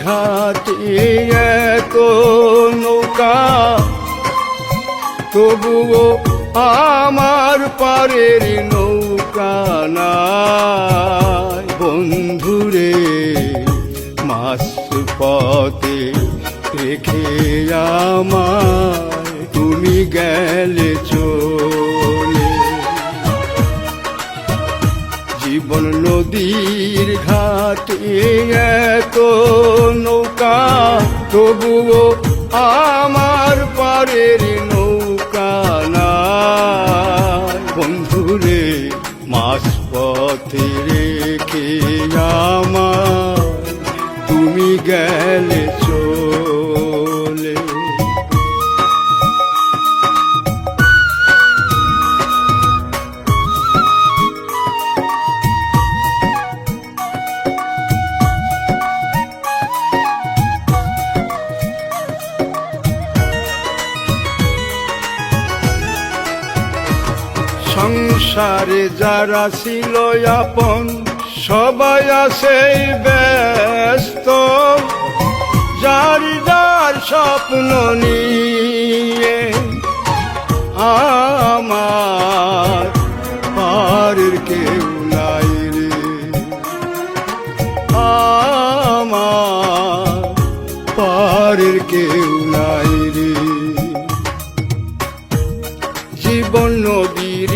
ঘাটে এত নৌকা, তবুও আমার পারের নৌকা নাই। বন্ধুরে মাছ পথে রেখে আমায় তুমি গেলে চলে। জীবন নদীর ঘাটে এত নৌকা, তবুও আমার পারের নৌকা নাই। বন্ধুরে মাছ পথে রেখে আমায় তুমি গেলে চলে। সংসারে যারা ছিল আপন, সবাই আছে ব্যস্ত, যার যার স্বপ্ন নিয়ে। আমার পারের কেউ নাই রে, আমার পারের কেউ নাই রে। জীবন নদীর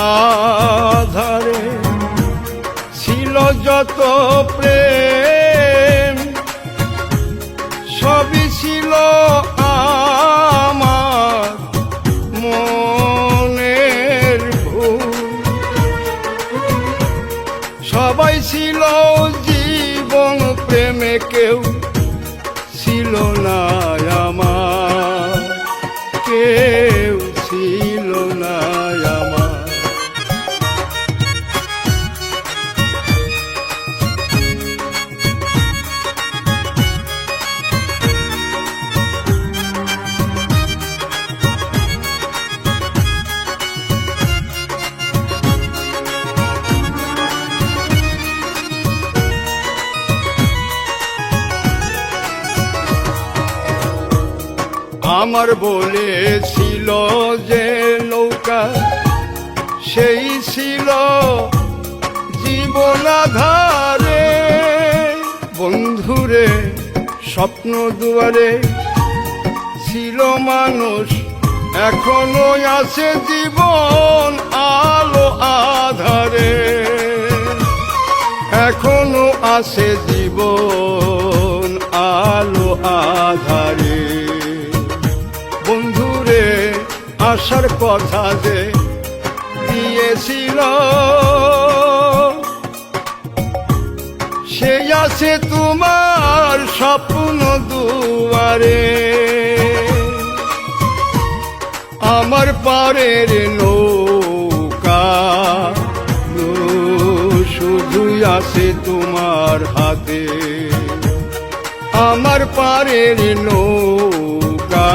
আধারে ছিল যত প্রেম, সবই ছিল আমার মনের ভুল। সবাই ছিল জীবন প্রেমে, কেউ ছিল না আমার, কেউ ছিল না আমার। আমার বলেছিল যে নৌকা, সেই ছিল জীবন আধারে। বন্ধুরে স্বপ্ন দুয়ারে ছিল মানুষ, এখনো আছে জীবন আলো আধারে। এখনো আছে জীবন আলো আধারে। বন্ধুরে আসার কথা যে দিয়েছিল, সে আছে তোমার স্বপ্ন দুয়ারে। আমার পারের নৌকা শুধুই আছে তোমার হাতে। আমার পারের নৌকা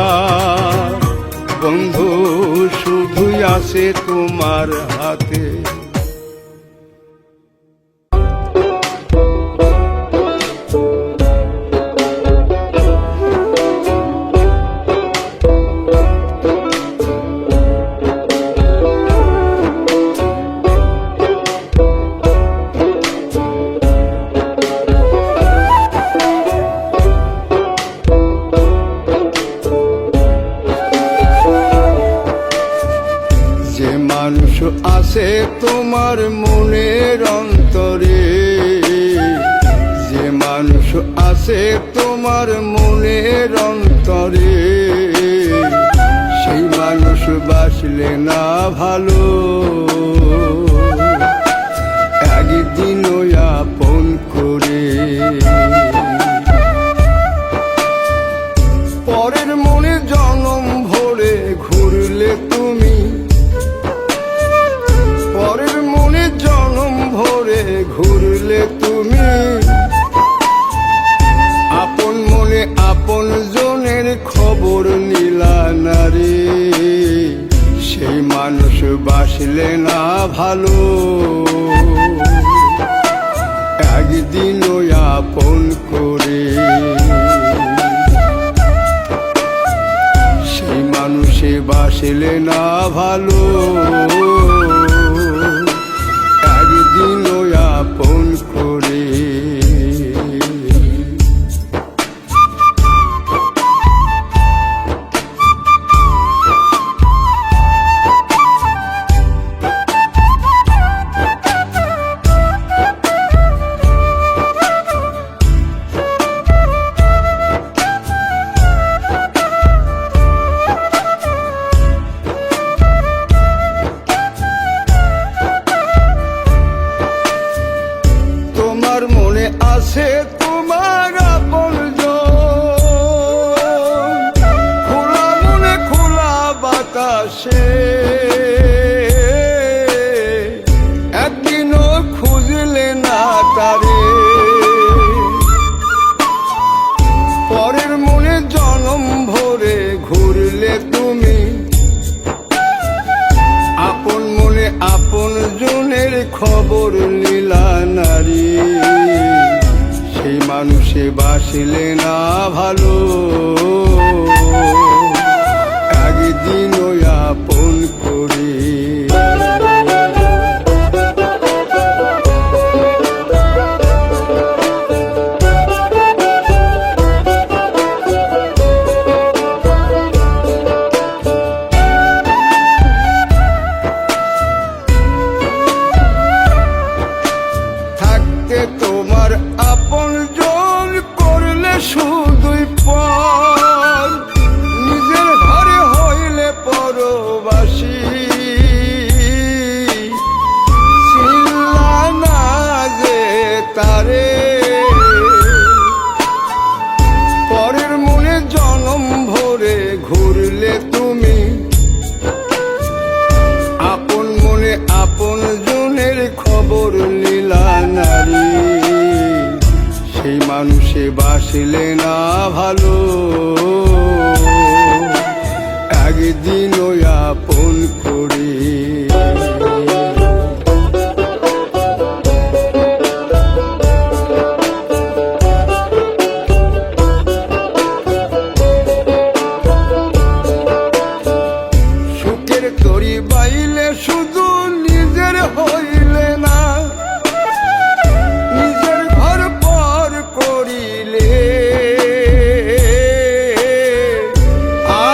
বন্ধু শুধুই আছে তোমার হাতে। মানুষ আছে তোমার মনের অন্তরে, যে মানুষ আছে তোমার মনের অন্তরে, সেই মানুষ বাসলে না ভালো, একদিন আপন করে। পরের মনে জনম ভরে ঘুরলে তুমি, পরের মনে জনম ভরে ঘুরলে তুমি, আপন মনে আপন জনের খবর নিলা না রে, সেই মানুষ বাসলে না ভালো, একদিন আপন করে, সেই মানুষে বাসলে না ভালো, একদিন আপন করে। তোমার মনে আছে তোমার আপনজন, খোলা মনে খোলা বাতাসে, একদিনও খুঁজলে না তারে। পরের মনে জনম ভরে ঘুরলে তুমি, আপন মনে আপন জনের খবর নীলা নারী, সেই মানুষে বাসলে না ভালো, একদিন আপন করে। তোমার আপন জন করলে শুধুই পর, নিজের ঘরে হইলে পরবাসী, চিল্লা না যে তারে। পরের মনে জনম ভরে ঘুরলে তুমি, আপন মনে আপন জনের খবর নীলা নারী, সেই মানুষে বাসলে না ভালো, একদিন আপন করে। সুখের তরি বাইলে শুধু নিজের হইলে না, নিজের ঘর পর করিলে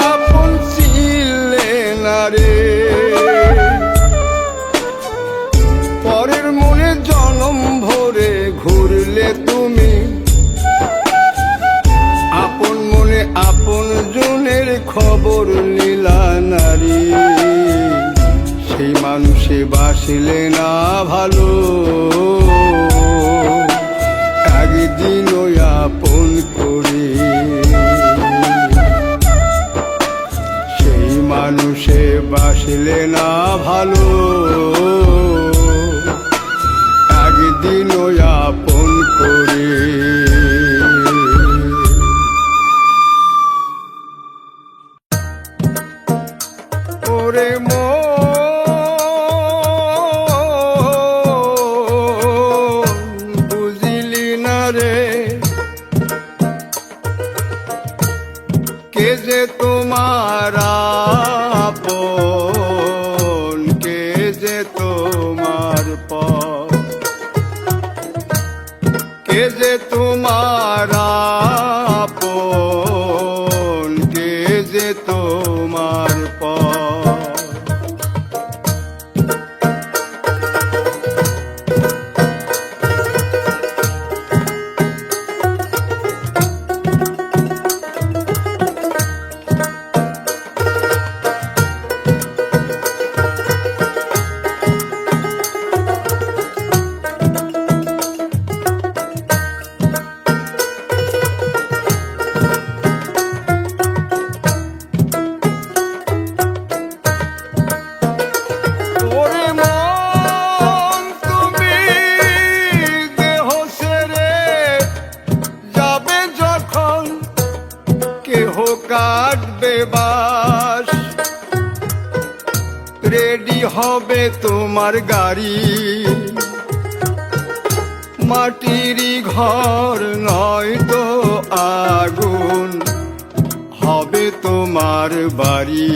আপন ছিলে না রে। পরের মনে জনম ভরে ঘুরলে তুমি, আপন মনে আপন জনের খবর নীলা নারী, সেই মানুষে বাসলে না ভালো, একদিন আপন করে। সেই মানুষে বাসলে না ভালো, একদিন আপন করে। ওরে বুঝিলি না রে, কে যে তোমার আপন, কে যে তোমার পর, কে যে তোমার আপন, কে যে তোমার পর। কাটবে বাস, রেডি হবে তোমার গাড়ি, মাটিরই ঘর নয় তো আগুন হবে তোমার বাড়ি,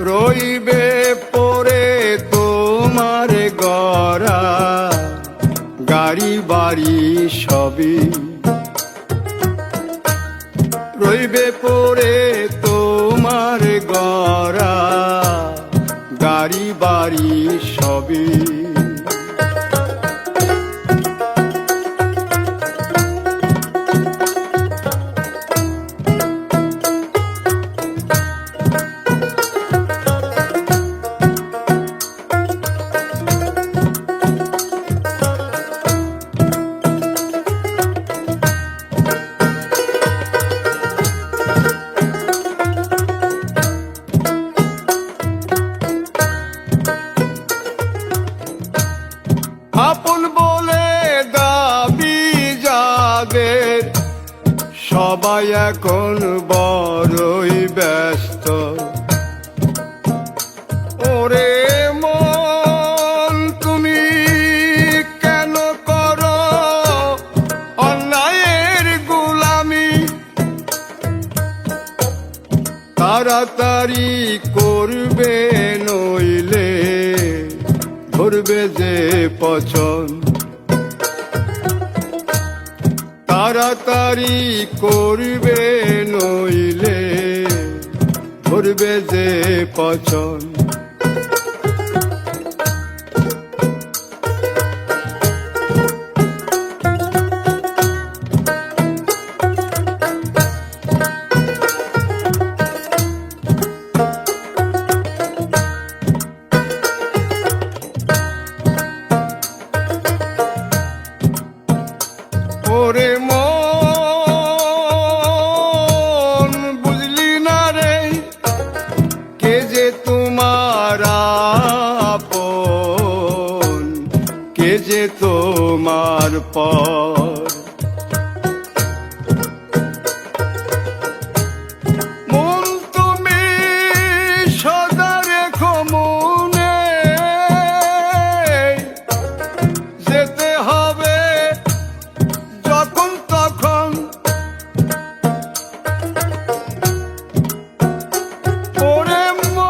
রইবে পড়ে তোমার গড়া গাড়ি বাড়ি সবই, রইবে পড়ে তোমার গড়া গাড়ি বাড়ি সবই। আপন বলে দাবি যাদের সবাই এখন বড়ই ব্যস্ত, ওরে মন তুমি কেন করো অন্যায়ের গোলামি, তাড়াতাড়ি করবে নইলে ধরবে যে পছন, তাড়াতাড়ি করবে নইলে ধরবে যে পছন। ওরে মন বুঝলি না রে কে যে তোমার আপন, কে যে তোমার পর, মন তুমি সদা রেখো মনে, যেতে হবে যখন তখন, ওরে মন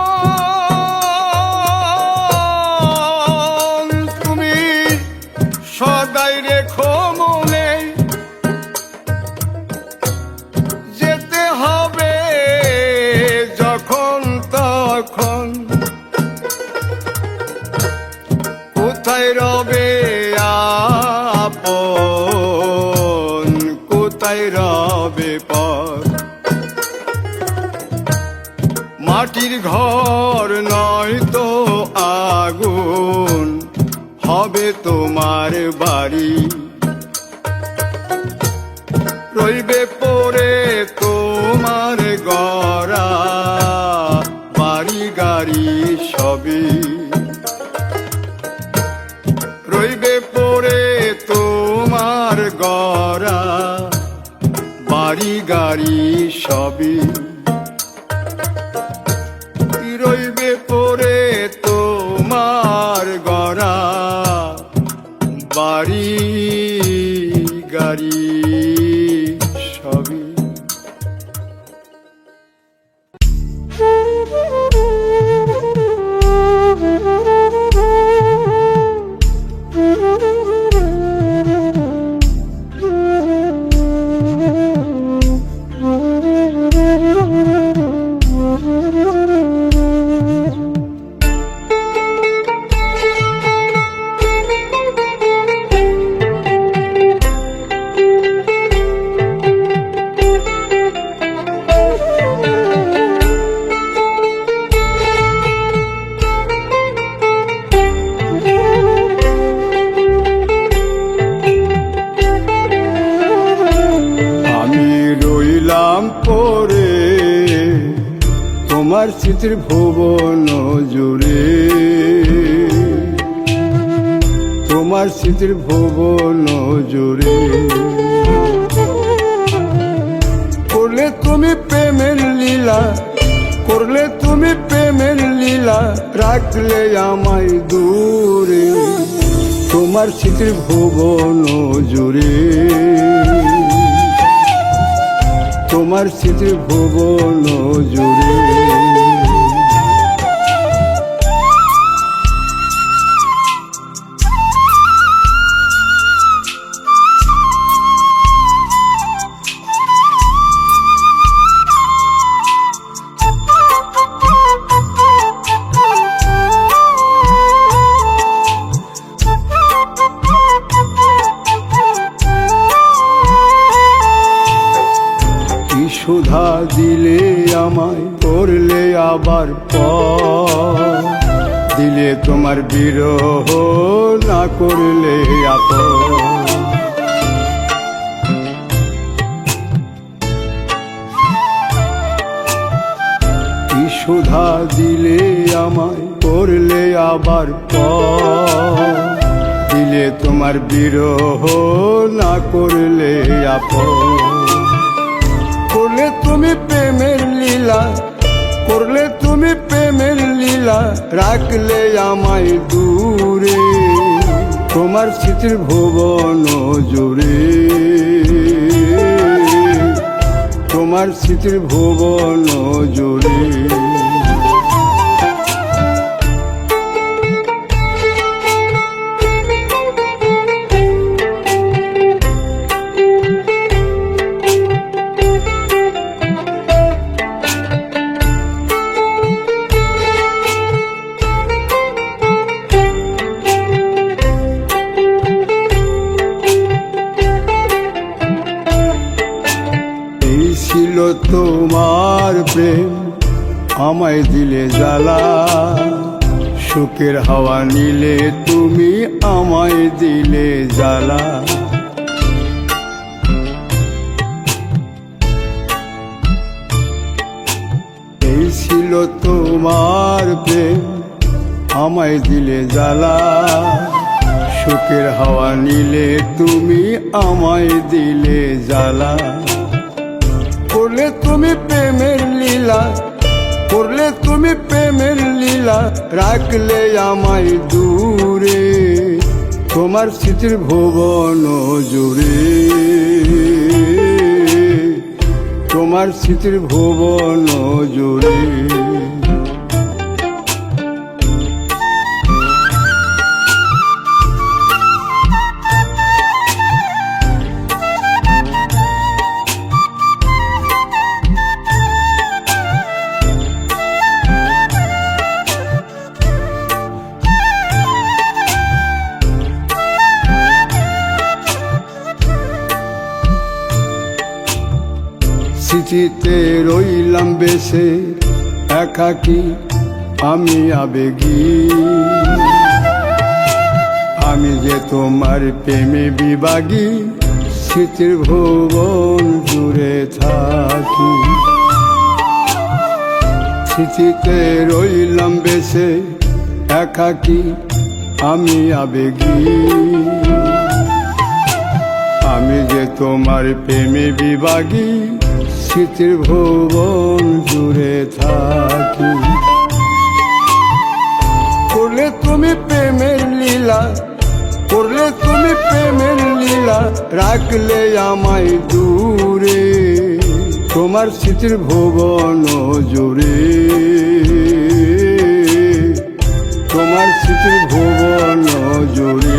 তুমি সদাই রেখো মনে, যেতে হবে যখন তখন, কোথায় রবে আপন কোথায় রবে পর, মাটির ঘর নয় তো আগুন হবে তোমার বাড়ি, রইবে পড়ে তোমার গড়া বাড়ি গাড়ি সবই, রইবে পড়ে তোমার গড়া বাড়ি গাড়ি সবই, রইবে পড়ে তোমার গড়া বাড়ি গাড়ি সবই। পরে তোমার স্মৃতির ভুবন জুড়ে, তোমার স্মৃতির ভুবন জুড়ে, করলে তুমি প্রেমের লীলা, করলে তুমি প্রেমের লীলা, রাখলে আমায় দূরে, তোমার স্মৃতির ভুবন জুড়ে, তোমার স্মৃতির ভুবন জুড়ে। সুধা দিলে আমায়, করলে আবার পর, দিলে তোমার বিরহ, না করলে আপন। কি সুধা দিলে আমায়, করলে আবার পর, দিলে তোমার বিরহ, না করলে আপন। করলে তুমি প্রেমের লীলা, করলে তুমি প্রেমের লীলা, রাখলে আমায় দূরে, তোমার স্মৃতির ভুবন জুড়ে, তোমার স্মৃতির ভুবন জুড়ে। ছিল তোমার প্রেম, আমায় দিলে জ্বালা, সুখের হাওয়া নিলে তুমি আমায় দিলে জ্বালা। এই ছিল তোমার প্রেম, আমায় দিলে জ্বালা, সুখের হাওয়া নিলে তুমি আমায় দিলে জ্বালা। করলে তুমি প্রেমের লীলা, করলে তুমি প্রেমের লীলা, রাখলে আমায় দূরে, তোমার স্মৃতির ভুবন জুড়ে, তোমার স্মৃতির ভুবন জুড়ে। স্মৃতিতে রইলাম বেশে একাকী, আমি আবেগী, আমি যে তোমার প্রেমে বিভাগী, স্মৃতির ভুবন জুড়ে থাকি। স্মৃতিতে রইলাম বেশে একাকী, আমি আবেগী, আমি যে তোমার প্রেমে বিভাগী, স্মৃতির ভুবন জুড়ে থাকি। করলে তুমি প্রেমের লীলা, করলে তুমি প্রেমের লীলা, রাখলে আমায় দূরে, তোমার স্মৃতির ভুবন জুড়ে, তোমার স্মৃতির ভুবন জুড়ে,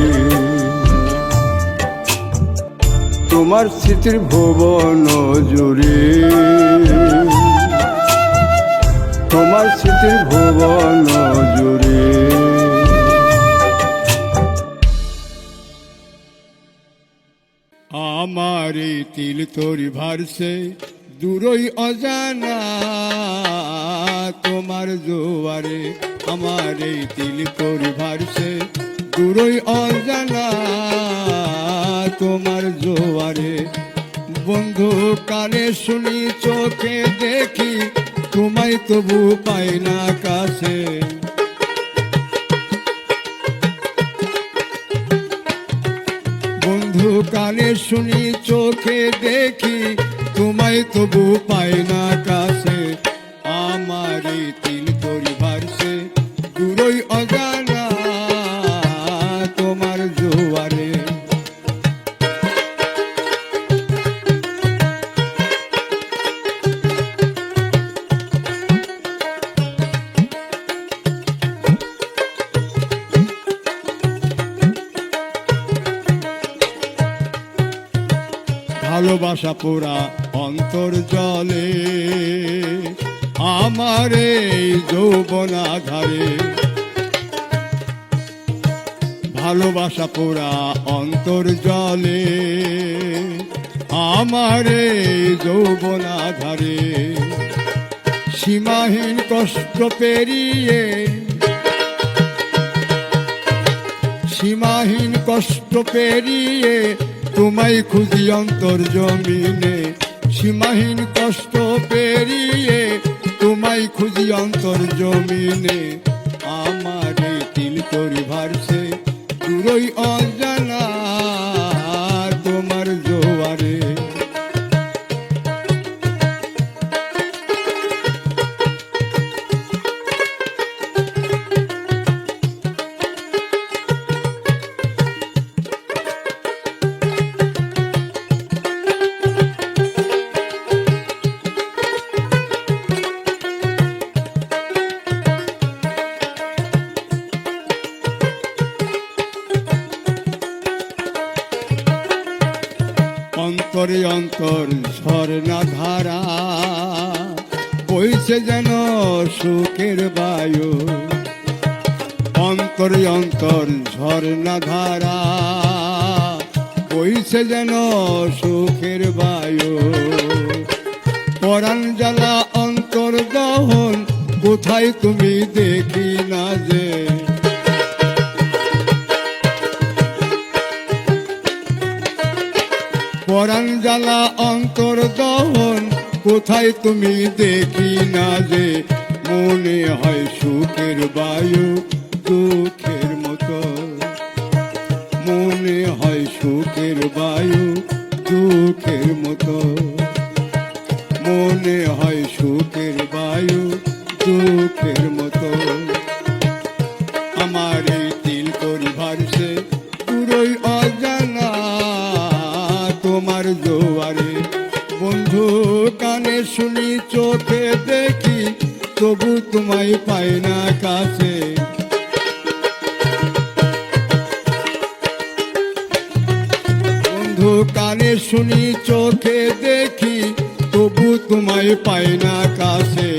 তোমার স্মৃতির ভুবন জুড়ে, তোমার স্মৃতির ভুবন জুড়ে। আমার এই তিল তোরি ভারসে দূরই অজানা, তোমার জোয়ারে আমার এই তিল তোরি ভারসে দূরই অজানা, তোমার জোয়ারে। বন্ধু কানে শুনি চোখে দেখি, তোমায় তবু পাই না কাছে। বন্ধু কানে শুনি চোখে দেখি, তোমায় তবু পাই না কাছে। আমার এই তিল তোরি ভারসে দূরই অজানা, তোমার ভালোবাসা পোড়া অন্তর জলে আমার এই যৌবন আধারে, ভালোবাসা পোড়া অন্তর জলে আমার এই যৌবন আধারে, সীমাহীন কষ্ট পেরিয়ে, সীমাহীন কষ্ট পেরিয়ে তোমায় খুঁজি অন্তর জমিনে, সীমাহীন কষ্ট পেরিয়ে তোমায় খুঁজি অন্তর জমিনে, আমার এই তিল তরি ভারছে দূরই অজানা তোমার জোয়ারে। অন্তরে অন্তর ঝরনা ধারা বইছে যেন সুখের বায়ু, অন্তরে অন্তর ঝরনা ধারা বইছে যেন সুখের বায়ু, পরাণ জ্বালা অন্তর দহন কোথায় তুমি দেখি না যে, পরাণ জ্বালা অন্তর দহন কোথায় তুমি দেখি না যে, মনে হয় সুখের বায়ু দুঃখের মতো, মনে হয় সুখের বায়ু দুঃখের মতো, মনে হয় সুখের বায়ু দুঃখের মতো, আমার এই তিল তরি ভারছে পুরোই অজানা তোমার জোয়ারে। বন্ধু কানে শুনি চোখে দেখি তবু তোমায় পাই না কাছে, বন্ধু কানে শুনি চোখে দেখি তবু তোমায় পাই না কাছে,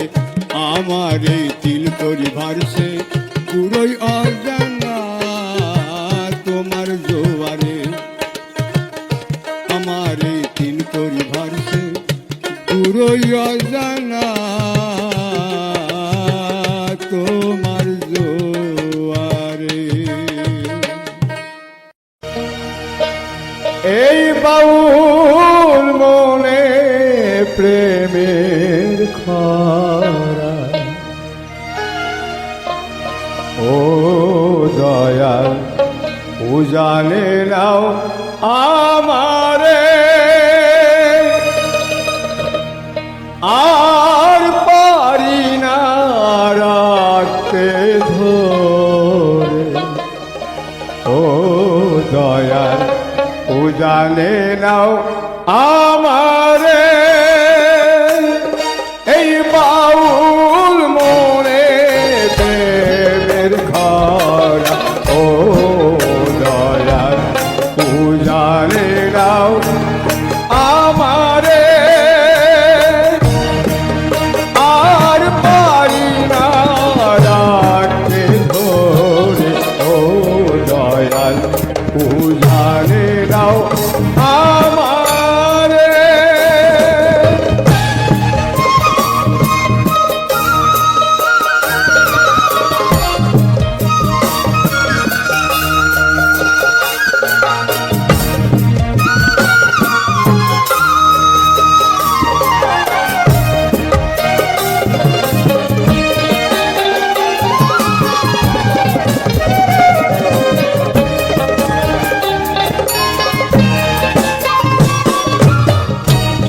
আমার এই তিল তরি ভারছে পুরোই অজানা তোমার জোয়ারে, আমার এই তিল তরি ভারছে পুরোই অজানা তোমার জোয়ারে। এই বাউল মনে প্রেমের খরা, ও দয়াল উজানে নাও আমারে, আর পারি না রাখতে ধরে, ও দয়াল উজানে নাও আমারে, এই বাউল মনে প্রেমের খরা, ও দয়াল উজানে নাও আমারে, আর পারি না রাখতে ধরে, ও দয়াল উজানে নাও আমারে।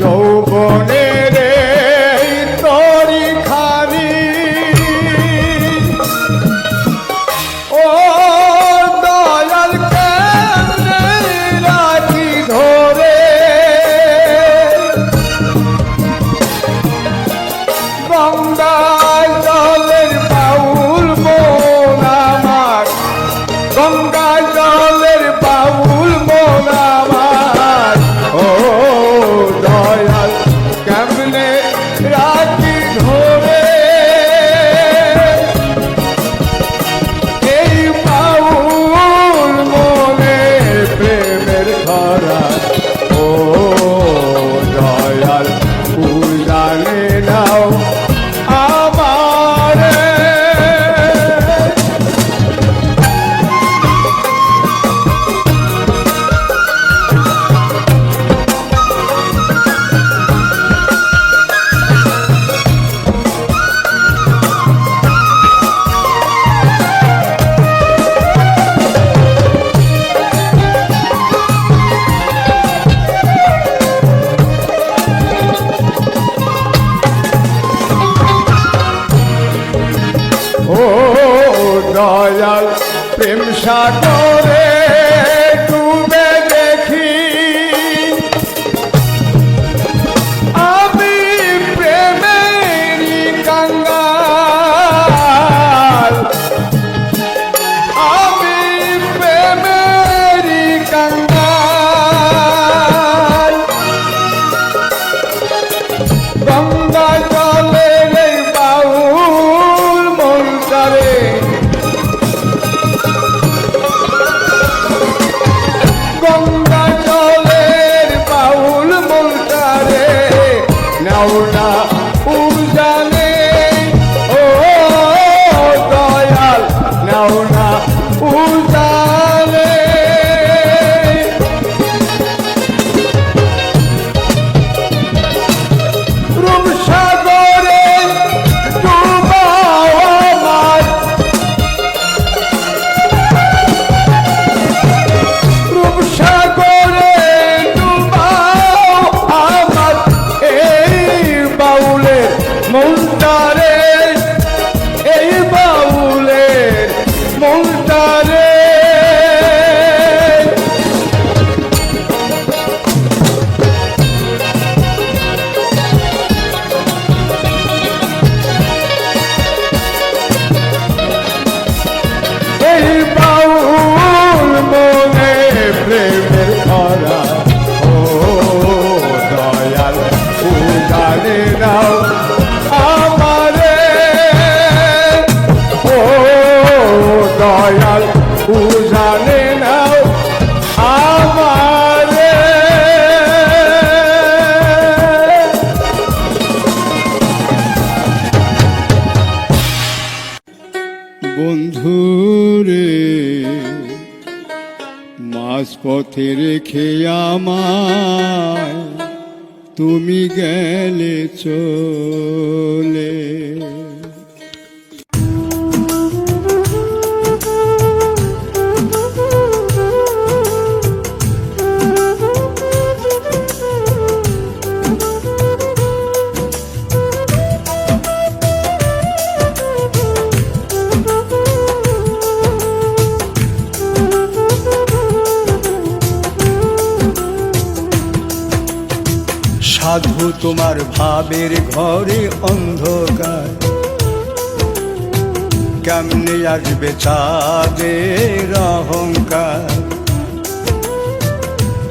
যৌবনের এই তরি খানি, ও দয়াল কেমনে রাখি ধরে, গঙ্গায় জলের বাউল মন আমার, গঙ্গায় জলের বাউল মন আমার, ও দয়াল প্রেম সাগরে ডুবে দেখি আমি প্রেমেরই কাঙ্গাল, আমি প্রেমেরই কাঙ্গাল। গঙ্গা জলের এই বাউল মনটারে গঙ্গা জলের বাউল মনটারে নাও না উজানে, ও দয়াল নাও না উজানে। রূপসাগরে ডুবাও আমার, রূপসাগরে ডুবাও আমার এই বাউলের মনটারে, এই বাউলের মনটারে। এই বাউল মনে প্রেমের ভরা, ও দয়াল উজানে নাও আমারে, ও দয়াল উজানে নাও আমারে। বন্ধুরে মাঝ পথে রেখে আমায় তুমি গেলে চলে। সাধু তোমার ভাবের ঘরে অন্ধকার, কেমনে আসবে চাঁদের অহংকার।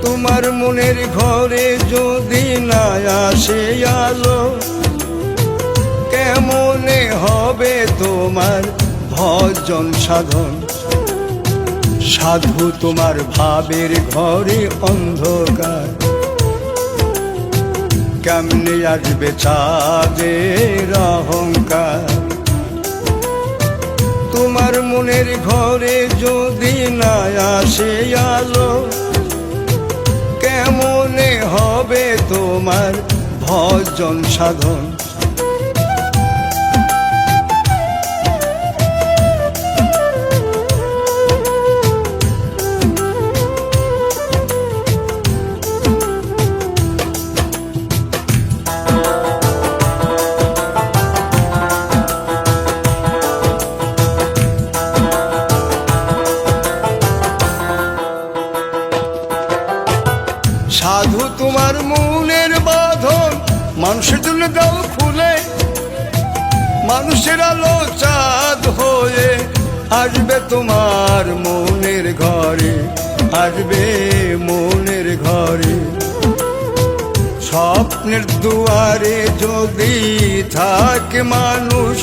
তোমার মনের ঘরে যদি না আসে আলো, কেমনে হবে তোমার ভজন সাধন। সাধু তোমার ভাবের ঘরে অন্ধকার, কেমনে আসবে চাঁদের অহংকার। তোমার মনের ঘরে যদি না আসে আলো, কেমনে হবে তোমার ভজন সাধন। সাধু তোমার মনের বাঁধন মানুষের জন্য দাও খুলে, মানুষের আলো চাঁদ হয়ে আসবে তোমার মনের ঘরে, আসবে মনের ঘরে। স্বপ্নের দুয়ারে যদি থাকে মানুষ,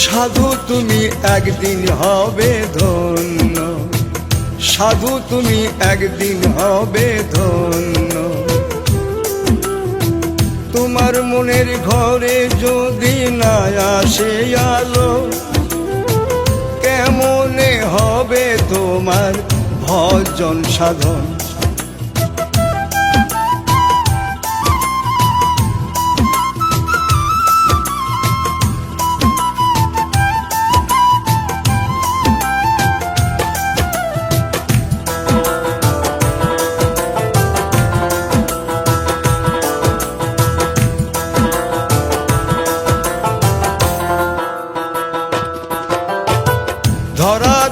সাধু তুমি একদিন হবে ধন্য, সাধু তুমি একদিন হবে ধন্য। তোমার মনের ঘরে যদি না আসে আলো, কেমনে হবে তোমার ভজন সাধন।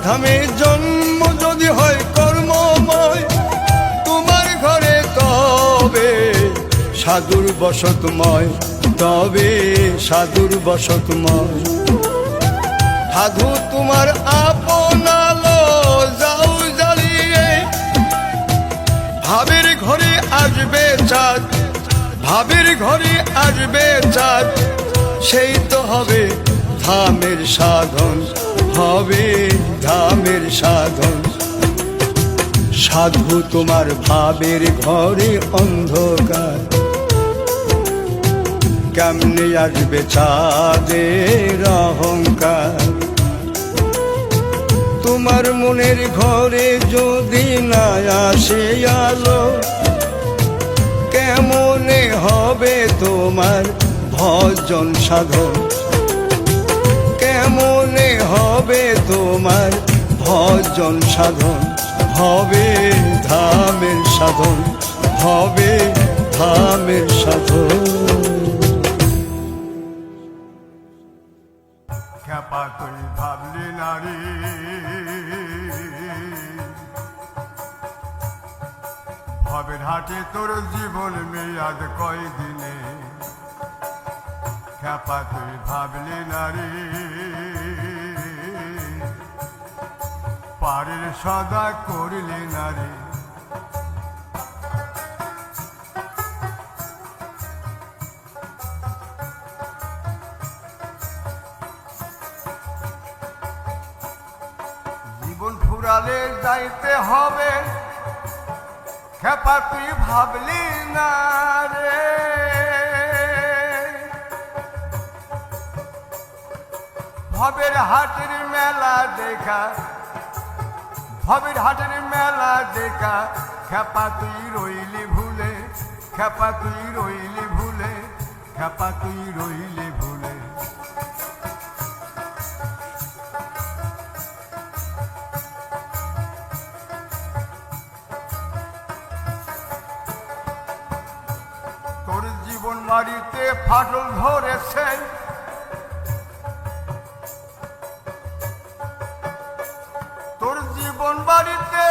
ধামে জন্ম যদি হয় কর্মময়, তোমার ঘরে তবে সাধুর বসতময়, তবে সাধুর বসতময়। সাধু তোমার আপনালো যাও জ্বালিয়ে, ভাবের ঘরে আসবে চাঁদ, ভাবের ঘরে আসবে চাঁদ, সেই তো হবে ধামের সাধন, হবে ধামের সাধন। সাধু তোমার ভাবের ঘরে অন্ধকার, কেমনে আসবে চাঁদের অহংকার। তোমার মনের ঘরে যদি না আসে আলো, কেমনে হবে তোমার ভজন সাধন, কেমনে হবে তোমার ভজন সাধন। হবে ধামের সাধন, হবে ধামের সাধন। খ্যাপা তুই ভাবলি নারী, ভবের হাটে তোর জীবন মেয়াদ কয়দিনে। খ্যাপা তুই ভাবলি নারী, পারের সদা করলি নারী। জীবন ফুরালে যাইতে হবে, খ্যাপা তুই ভাবলি না রে। ভবের হাটের মেলা দেখা, ভবের হাটের মেলা দেখা, খ্যাপা তুই রইলি ভুলে, খ্যাপা তুই রইলি ভুলে, খ্যাপা তুই রইলি ভুলে। তোর জীবন মারিতে ফাটল ধরেছে, তোর জীবন বাড়িতে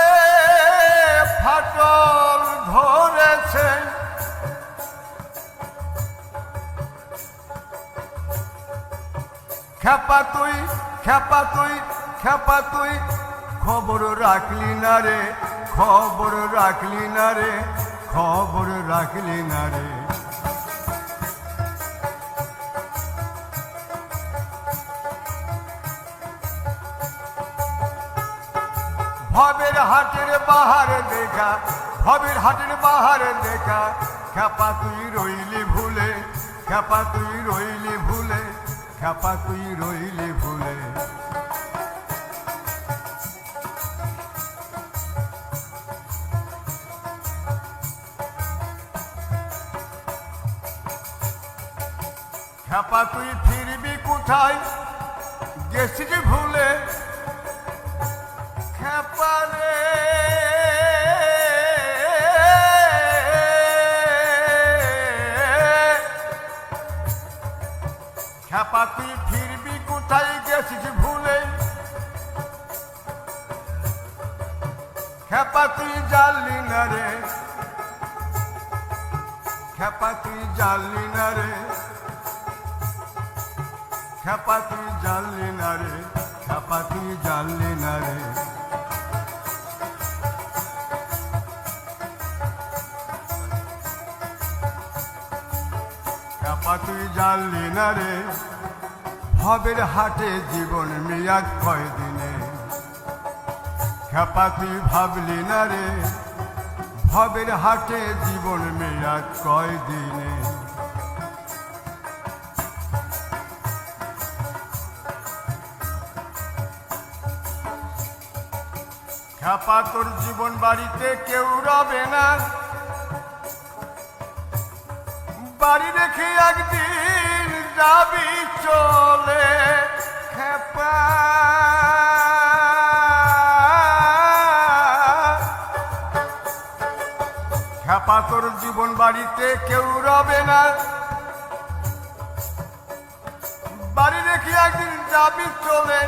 ফাটল ধরেছে। খ্যাপা তুই, খ্যাপা তুই, খ্যাপা তুই খবর রাখলি না রে, খবর রাখলি না রে, খবর রাখলি না রে। ভবের হাটের বাহার দেখা, ভবের হাটের বাহার দেখা, খ্যাপা তুই রইলি ভুলে, খ্যাপা তুই রইলি ভুলে, খ্যাপা তুই রইলি ভুলে। খ্যাপা তুই ফিরবি কোথায়, গেছিস ভুলে। খ্যাপা রে খ্যাপা তুই ফিরবি কোথায়, গেছিস ভুলে। খ্যাপা তুই জানলি না রে, খ্যাপা তুই জানলি না রে, খ্যাপা তুই জানলি না রে, খ্যাপা তুই জানলি না রে। খ্যাপা তুই জানলি না রে, ভবের হাটে জীবন মেয়াদ কয়দিনে। খ্যাপা তুই ভাবলি না রে, ভবের হাটে জীবন মেয়াদ কয়দিনে। খ্যাপা তোর জীবন বাড়িতে কেউ রবে না, বাড়ি রেখে একদিন যাবি চলে। খ্যাপা খ্যাপা তোর জীবন বাড়িতে কেউ রবে না, বাড়ি রেখে একদিন যাবি চলে।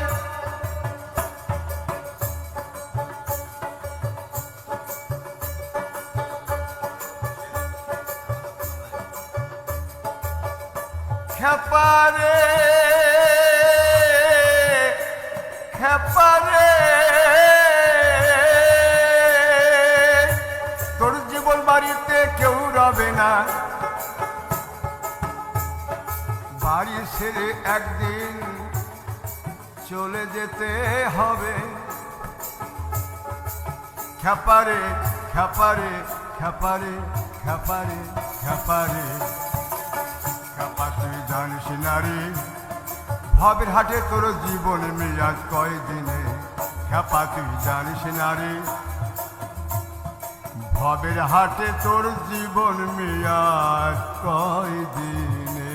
খেপারে তোর জীবন বাড়িতে কেউ রবে না, বাড়ি ছেড়ে একদিন চলে যেতে হবে। খেপারে খেপারে খেপারে খেপারে খেপারে খেপা তুই জানিস নারী ভবের হাটে তোর জীবন মেয়াদ কয়দিনে। খেপা তুই জানিস নারী ভবের হাটে তোর জীবন মেয়াদ কয়দিনে।